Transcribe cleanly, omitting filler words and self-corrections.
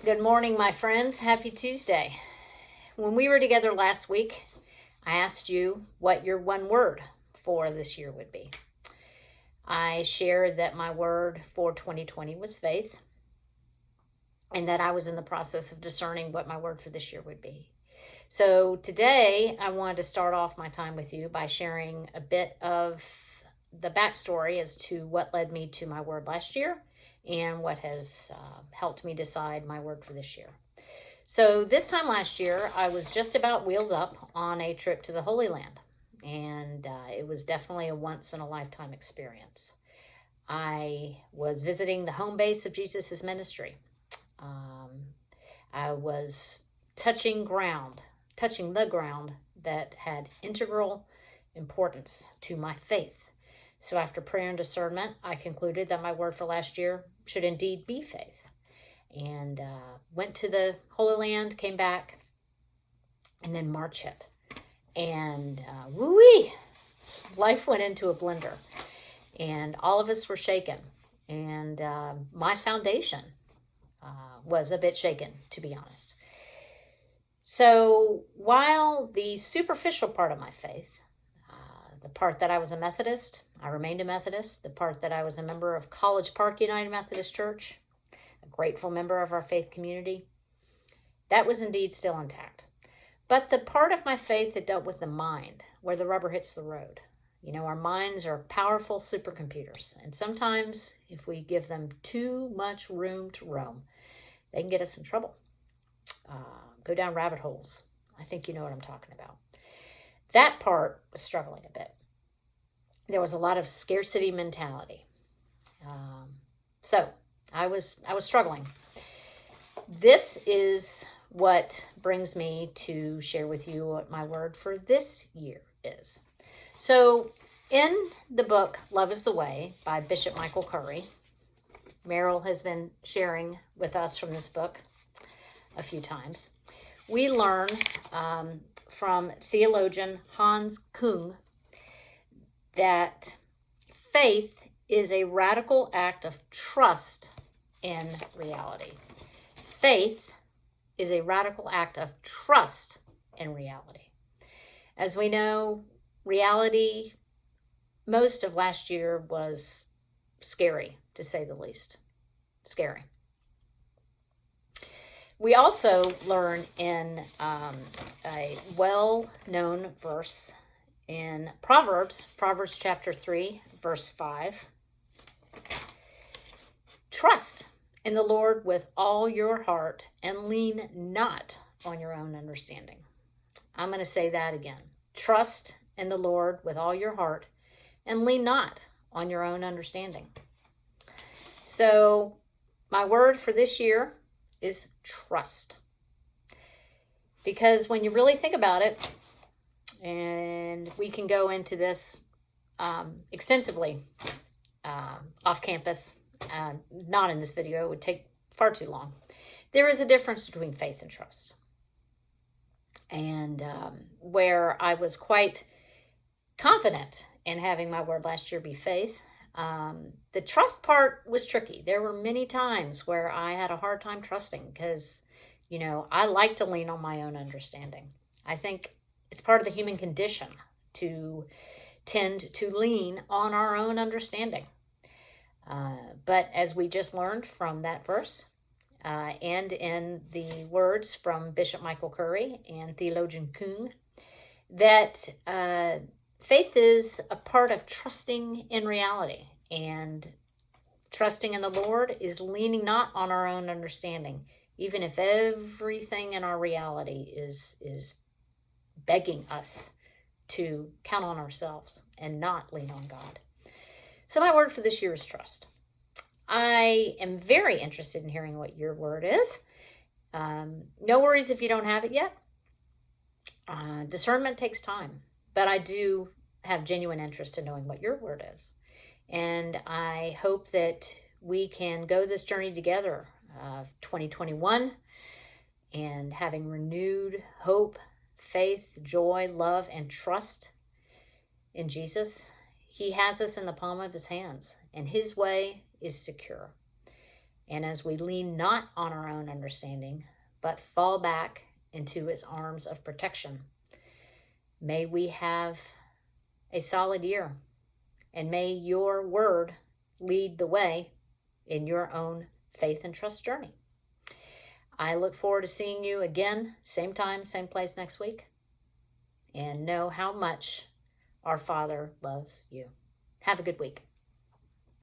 Good morning, my friends. Happy Tuesday. When we were together last week, I asked you what your one word for this year would be. I shared that my word for 2020 was faith, and that I was in the process of discerning what my word for this year would be. So today, I wanted to start off my time with you by sharing a bit of the backstory as to what led me to my word last year and what has helped me decide my word for this year. So this time last year, I was just about wheels up on a trip to the Holy Land, and it was definitely a once-in-a-lifetime experience. I was visiting the home base of Jesus' ministry. I was touching the ground that had integral importance to my faith. So after prayer and discernment, I concluded that my word for last year should indeed be faith. And went to the Holy Land, came back, and then March hit. And woo-wee, life went into a blender. And all of us were shaken. And my foundation was a bit shaken, to be honest. So while the superficial part of my faith, the part that I was a Methodist, I remained a Methodist. The part that I was a member of College Park United Methodist Church, a grateful member of our faith community, that was indeed still intact. But the part of my faith that dealt with the mind, where the rubber hits the road. You know, our minds are powerful supercomputers. And sometimes if we give them too much room to roam, they can get us in trouble. Go down rabbit holes. I think you know what I'm talking about. That part was struggling a bit. There was a lot of scarcity mentality. So I was struggling. This is what brings me to share with you what my word for this year is. So in the book, Love is the Way by Bishop Michael Curry, Meryl has been sharing with us from this book a few times. We learn from theologian Hans Kung that faith is a radical act of trust in reality. Faith is a radical act of trust in reality. As we know, reality, most of last year was scary, to say the least. Scary. We also learn in a well-known verse in Proverbs chapter 3, verse 5. Trust in the Lord with all your heart and lean not on your own understanding. I'm going to say that again. Trust in the Lord with all your heart and lean not on your own understanding. So my word for this year is trust. Because when you really think about it, and we can go into this extensively off campus, not in this video, it would take far too long. There is a difference between faith and trust. And where I was quite confident in having my word last year be faith, the trust part was tricky. There were many times where I had a hard time trusting because, you know, I like to lean on my own understanding. I think it's part of the human condition to tend to lean on our own understanding. But as we just learned from that verse, and in the words from Bishop Michael Curry and theologian Kung, that faith is a part of trusting in reality, and trusting in the Lord is leaning not on our own understanding, even if everything in our reality is begging us to count on ourselves and not lean on God. So my word for this year is trust. I am very interested in hearing what your word is. No worries if you don't have it yet. Discernment takes time, but I do have genuine interest in knowing what your word is. And I hope that we can go this journey together, 2021, and having renewed hope, faith, joy, love, and trust in Jesus. He has us in the palm of his hands, and his way is secure. And as we lean not on our own understanding, but fall back into his arms of protection, may we have a solid year. And may your word lead the way in your own faith and trust journey. I look forward to seeing you again, same time, same place next week. And know how much our Father loves you. Have a good week.